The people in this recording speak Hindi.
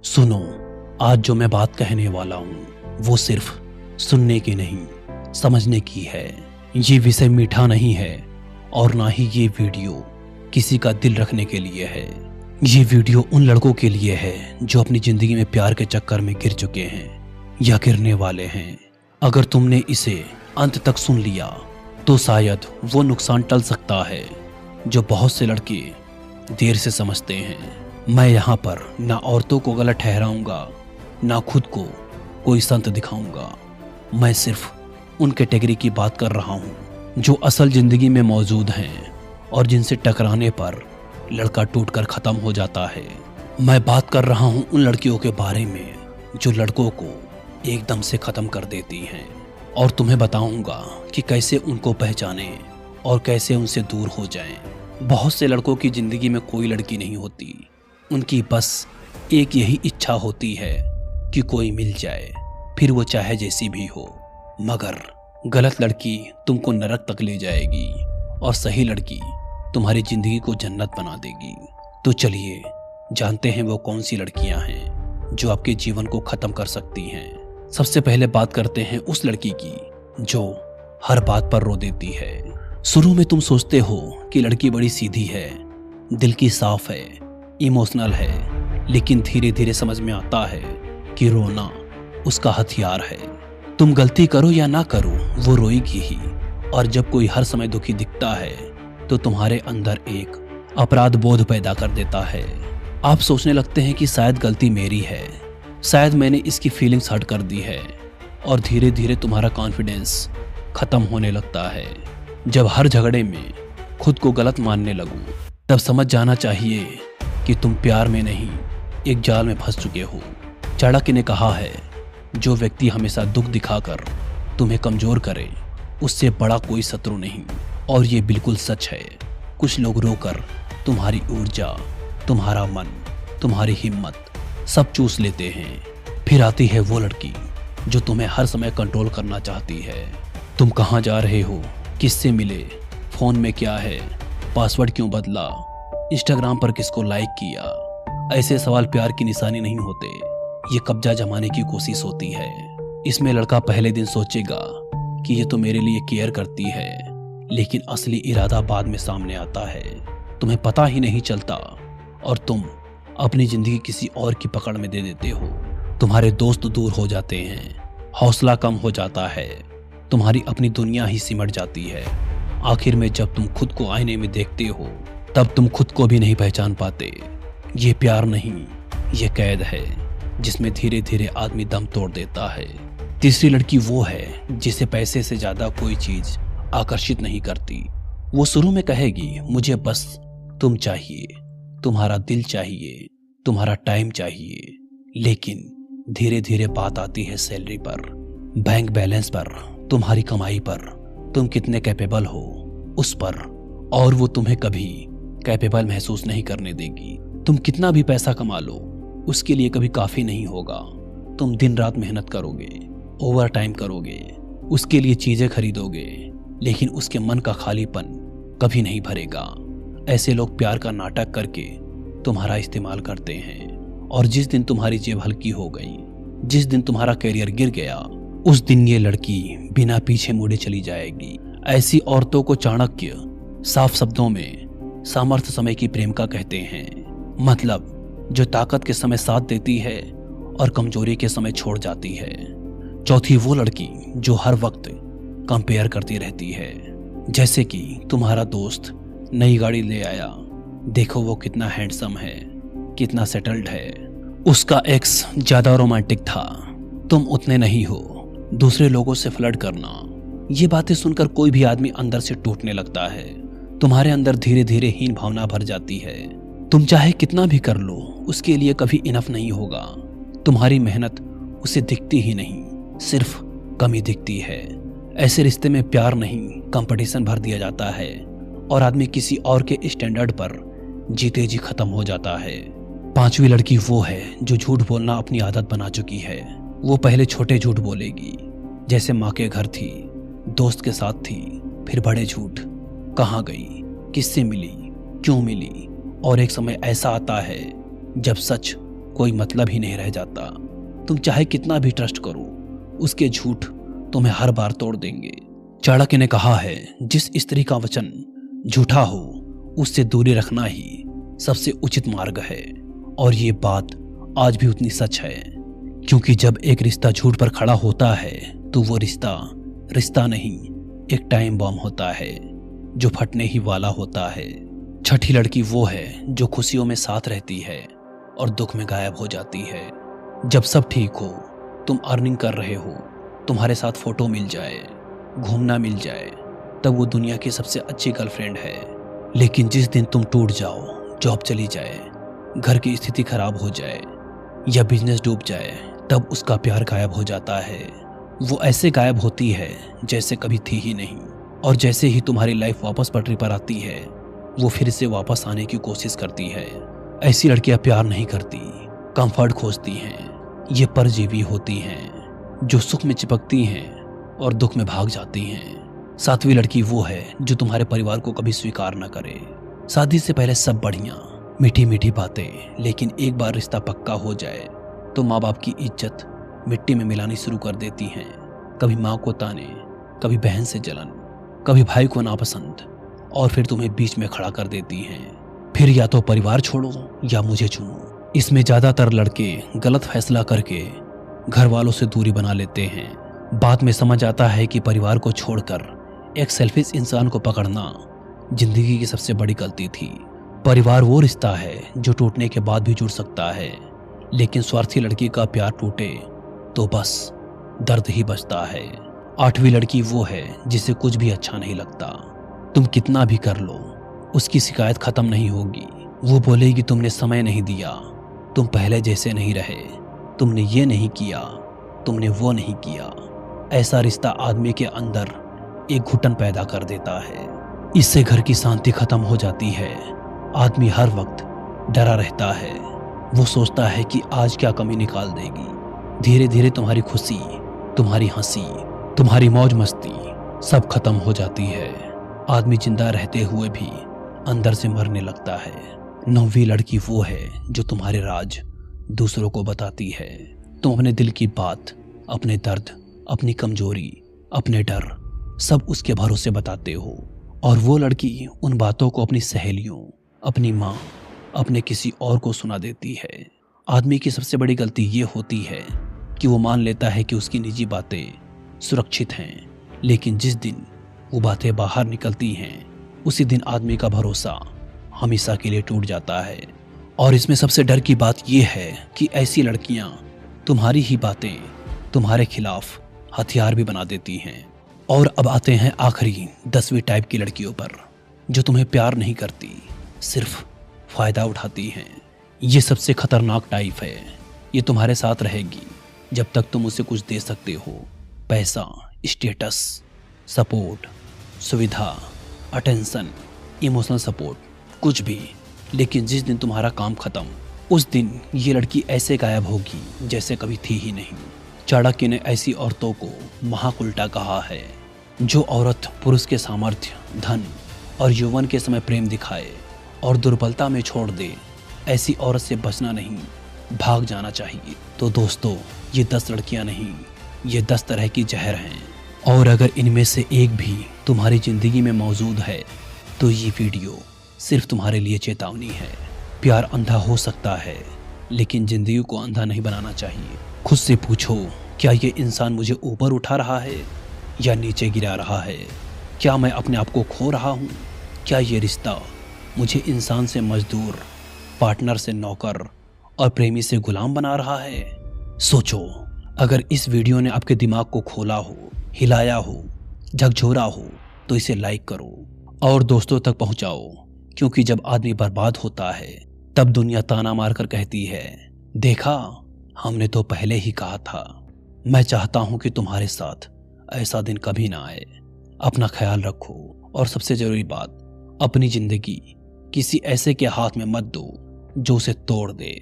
सुनो, आज जो मैं बात कहने वाला हूँ वो सिर्फ सुनने की नहीं, समझने की है। ये विषय मीठा नहीं है और ना ही ये वीडियो किसी का दिल रखने के लिए है। ये वीडियो उन लड़कों के लिए है जो अपनी जिंदगी में प्यार के चक्कर में गिर चुके हैं या गिरने वाले हैं। अगर तुमने इसे अंत तक सुन लिया तो शायद वो नुकसान टल सकता है जो बहुत से लड़के देर से समझते हैं। मैं यहाँ पर ना औरतों को गलत ठहराऊंगा, ना खुद को कोई संत दिखाऊंगा। मैं सिर्फ उन कैटेगरी की बात कर रहा हूँ जो असल जिंदगी में मौजूद हैं और जिनसे टकराने पर लड़का टूटकर खत्म हो जाता है। मैं बात कर रहा हूँ उन लड़कियों के बारे में जो लड़कों को एकदम से खत्म कर देती हैं, और तुम्हें बताऊंगा कि कैसे उनको पहचानें और कैसे उनसे दूर हो जाएं। बहुत से लड़कों की जिंदगी में कोई लड़की नहीं होती, उनकी बस एक यही इच्छा होती है कि कोई मिल जाए, फिर वो चाहे जैसी भी हो। मगर गलत लड़की तुमको नरक तक ले जाएगी और सही लड़की तुम्हारी जिंदगी को जन्नत बना देगी। तो चलिए जानते हैं वो कौन सी लड़कियां हैं जो आपके जीवन को खत्म कर सकती हैं। सबसे पहले बात करते हैं उस लड़की की जो हर बात पर रो देती है। शुरू में तुम सोचते हो कि लड़की बड़ी सीधी है, दिल की साफ है, इमोशनल है, लेकिन धीरे धीरे समझ में आता है कि रोना उसका हथियार है। तुम गलती करो या ना करो वो रोएगी ही, और जब कोई हर समय दुखी दिखता है तो तुम्हारे अंदर एक अपराध बोध पैदा कर देता है। आप सोचने लगते हैं कि शायद गलती मेरी है, शायद मैंने इसकी फीलिंग्स हर्ट कर दी है, और धीरे धीरे तुम्हारा कॉन्फिडेंस खत्म होने लगता है। जब हर झगड़े में खुद को गलत मानने लगो तब समझ जाना चाहिए कि तुम प्यार में नहीं एक जाल में फंस चुके हो। चाणक्य ने कहा है, जो व्यक्ति हमेशा दुख दिखाकर तुम्हें कमजोर करे उससे बड़ा कोई शत्रु नहीं। और ये बिल्कुल सच है। कुछ लोग रोकर तुम्हारी ऊर्जा, तुम्हारा मन, तुम्हारी हिम्मत सब चूस लेते हैं। फिर आती है वो लड़की जो तुम्हें हर समय कंट्रोल करना चाहती है। तुम कहाँ जा रहे हो, किससे मिले, फोन में क्या है, पासवर्ड क्यों बदला, इंस्टाग्राम पर किसको लाइक किया। ऐसे सवाल प्यार की निशानी नहीं होते, ये कब्जा जमाने की कोशिश होती है। इसमें लड़का पहले दिन सोचेगा कि ये तो मेरे लिए केयर करती है, लेकिन असली इरादा बाद में सामने आता है। तुम्हें पता ही नहीं चलता और तुम अपनी जिंदगी किसी और की पकड़ में दे देते हो। तुम्हारे दोस्त दूर हो जाते हैं, हौसला कम हो जाता है, तुम्हारी अपनी दुनिया ही सिमट जाती है। आखिर में जब तुम खुद को आईने में देखते हो तब तुम खुद को भी नहीं पहचान पाते। ये प्यार नहीं, ये कैद है जिसमें धीरे धीरे आदमी दम तोड़ देता है। तीसरी लड़की वो है जिसे पैसे से ज्यादा कोई चीज आकर्षित नहीं करती। वो शुरू में कहेगी, मुझे बस तुम चाहिए, तुम्हारा दिल चाहिए, तुम्हारा टाइम चाहिए, लेकिन धीरे धीरे बात आती है सैलरी पर, बैंक बैलेंस पर, तुम्हारी कमाई पर, तुम कितने कैपेबल हो उस पर, और वो तुम्हें कभी कैपेबल महसूस नहीं करने देगी। तुम कितना भी पैसा कमा लो उसके लिए कभी काफी नहीं होगा। तुम दिन रात मेहनत करोगे, ओवर टाइम करोगे, उसके लिए चीजें खरीदोगे, लेकिन उसके मन का खालीपन कभी नहीं भरेगा। ऐसे लोग प्यार का नाटक करके तुम्हारा इस्तेमाल करते हैं, और जिस दिन तुम्हारी जेब हल्की हो गई, जिस दिन तुम्हारा करियर गिर गया, उस दिन ये लड़की बिना पीछे मुड़े चली जाएगी। ऐसी औरतों को चाणक्य साफ शब्दों में सामर्थ्य समय की प्रेमिका कहते हैं, मतलब जो ताकत के समय साथ देती है और कमजोरी के समय छोड़ जाती है। चौथी वो लड़की जो हर वक्त कंपेयर करती रहती है, जैसे कि तुम्हारा दोस्त नई गाड़ी ले आया, देखो वो कितना हैंडसम है, कितना सेटल्ड है, उसका एक्स ज्यादा रोमांटिक था, तुम उतने नहीं हो। दूसरे लोगों से फ्लर्ट करना, ये बातें सुनकर कोई भी आदमी अंदर से टूटने लगता है। तुम्हारे अंदर धीरे धीरे हीन भावना भर जाती है। तुम चाहे कितना भी कर लो उसके लिए कभी इनफ नहीं होगा। तुम्हारी मेहनत उसे दिखती ही नहीं, सिर्फ कमी दिखती है। ऐसे रिश्ते में प्यार नहीं कंपटीशन भर दिया जाता है, और आदमी किसी और के स्टैंडर्ड पर जीते जी खत्म हो जाता है। पांचवी लड़की वो है जो झूठ बोलना अपनी आदत बना चुकी है। वो पहले छोटे झूठ बोलेगी, जैसे माँ के घर थी, दोस्त के साथ थी, फिर बड़े झूठ, कहाँ गई, किससे मिली, क्यों मिली, और एक समय ऐसा आता है जब सच कोई मतलब ही नहीं रह जाता। तुम चाहे कितना भी ट्रस्ट करो, उसके झूठ तुम्हें हर बार तोड़ देंगे। चाणक्य ने कहा है, जिस स्त्री का वचन झूठा हो उससे दूरी रखना ही सबसे उचित मार्ग है। और ये बात आज भी उतनी सच है, क्योंकि जब एक रिश्ता झूठ पर खड़ा होता है तो वो रिश्ता नहीं, एक टाइम बॉम्ब होता है जो फटने ही वाला होता है। छठी लड़की वो है जो खुशियों में साथ रहती है और दुख में गायब हो जाती है। जब सब ठीक हो, तुम अर्निंग कर रहे हो, तुम्हारे साथ फोटो मिल जाए, घूमना मिल जाए, तब वो दुनिया की सबसे अच्छी गर्लफ्रेंड है। लेकिन जिस दिन तुम टूट जाओ, जॉब चली जाए, घर की स्थिति खराब हो जाए या बिजनेस डूब जाए, तब उसका प्यार गायब हो जाता है। वो ऐसे गायब होती है जैसे कभी थी ही नहीं। और जैसे ही तुम्हारी लाइफ वापस पटरी पर आती है, वो फिर से वापस आने की कोशिश करती है। ऐसी लड़कियां प्यार नहीं करती, कंफर्ट खोजती हैं। ये परजीवी होती हैं जो सुख में चिपकती हैं और दुख में भाग जाती हैं। सातवीं लड़की वो है जो तुम्हारे परिवार को कभी स्वीकार न करे। शादी से पहले सब बढ़िया, मीठी मीठी बातें, लेकिन एक बार रिश्ता पक्का हो जाए तो माँ बाप की इज्जत मिट्टी में मिलानी शुरू कर देती हैं। कभी माँ को ताने, कभी बहन से जलन, कभी भाई को नापसंद, और फिर तुम्हें बीच में खड़ा कर देती हैं। फिर या तो परिवार छोड़ो या मुझे चुनो। इसमें ज्यादातर लड़के गलत फैसला करके घर वालों से दूरी बना लेते हैं। बाद में समझ आता है कि परिवार को छोड़कर एक सेल्फिश इंसान को पकड़ना जिंदगी की सबसे बड़ी गलती थी। परिवार वो रिश्ता है जो टूटने के बाद भी जुड़ सकता है, लेकिन स्वार्थी लड़की का प्यार टूटे तो बस दर्द ही बचता है। आठवीं लड़की वो है जिसे कुछ भी अच्छा नहीं लगता। तुम कितना भी कर लो, उसकी शिकायत खत्म नहीं होगी। वो बोलेगी तुमने समय नहीं दिया, तुम पहले जैसे नहीं रहे, तुमने ये नहीं किया, तुमने वो नहीं किया। ऐसा रिश्ता आदमी के अंदर एक घुटन पैदा कर देता है। इससे घर की शांति खत्म हो जाती है। आदमी हर वक्त डरा रहता है। वो सोचता है कि आज क्या कमी निकाल देगी। धीरे धीरे तुम्हारी खुशी, तुम्हारी हंसी, तुम्हारी मौज मस्ती सब खत्म हो जाती है। आदमी जिंदा रहते हुए भी अंदर से मरने लगता है। नौवीं लड़की वो है जो तुम्हारे राज दूसरों को बताती है। तुम अपने दिल की बात, अपने दर्द, अपनी कमजोरी, अपने डर सब उसके भरोसे बताते हो। और वो लड़की उन बातों को अपनी सहेलियों, अपनी माँ, अपने किसी और को सुना देती है। आदमी की सबसे बड़ी गलती ये होती है कि वो मान लेता है कि उसकी निजी बातें सुरक्षित हैं, लेकिन जिस दिन वो बातें बाहर निकलती हैं, उसी दिन आदमी का भरोसा हमेशा के लिए टूट जाता है। और इसमें सबसे डर की बात यह है कि ऐसी लड़कियां तुम्हारी ही बातें तुम्हारे खिलाफ हथियार भी बना देती हैं। और अब आते हैं आखिरी 10वीं टाइप की लड़कियों पर, जो तुम्हें प्यार नहीं करती, सिर्फ फायदा उठाती हैं। ये सबसे खतरनाक टाइप है। ये तुम्हारे साथ रहेगी जब तक तुम उसे कुछ दे सकते हो, पैसा, स्टेटस, सपोर्ट, सुविधा, अटेंशन, इमोशनल सपोर्ट, कुछ भी। लेकिन जिस दिन तुम्हारा काम खत्म, उस दिन ये लड़की ऐसे गायब होगी जैसे कभी थी ही नहीं। चाणक्य ने ऐसी औरतों को महाकुल्टा कहा है। जो औरत पुरुष के सामर्थ्य, धन और यौवन के समय प्रेम दिखाए और दुर्बलता में छोड़ दे, ऐसी औरत से बचना नहीं, भाग जाना चाहिए। तो दोस्तों, ये 10 लड़कियां नहीं, ये 10 तरह की जहर हैं। और अगर इनमें से एक भी तुम्हारी जिंदगी में मौजूद है तो ये वीडियो सिर्फ तुम्हारे लिए चेतावनी है। प्यार अंधा हो सकता है, लेकिन जिंदगी को अंधा नहीं बनाना चाहिए। खुद से पूछो, क्या ये इंसान मुझे ऊपर उठा रहा है या नीचे गिरा रहा है? क्या मैं अपने आप को खो रहा हूँ? क्या ये रिश्ता मुझे इंसान से मजदूर, पार्टनर से नौकर और प्रेमी से गुलाम बना रहा है? सोचो। अगर इस वीडियो ने आपके दिमाग को खोला हो, हिलाया हो, झकझोरा हो, तो इसे लाइक करो और दोस्तों तक पहुंचाओ, क्योंकि जब आदमी बर्बाद होता है तब दुनिया ताना मारकर कहती है, देखा, हमने तो पहले ही कहा था। मैं चाहता हूं कि तुम्हारे साथ ऐसा दिन कभी ना आए। अपना ख्याल रखो और सबसे जरूरी बात, अपनी जिंदगी किसी ऐसे के हाथ में मत दो जो उसे तोड़ दे।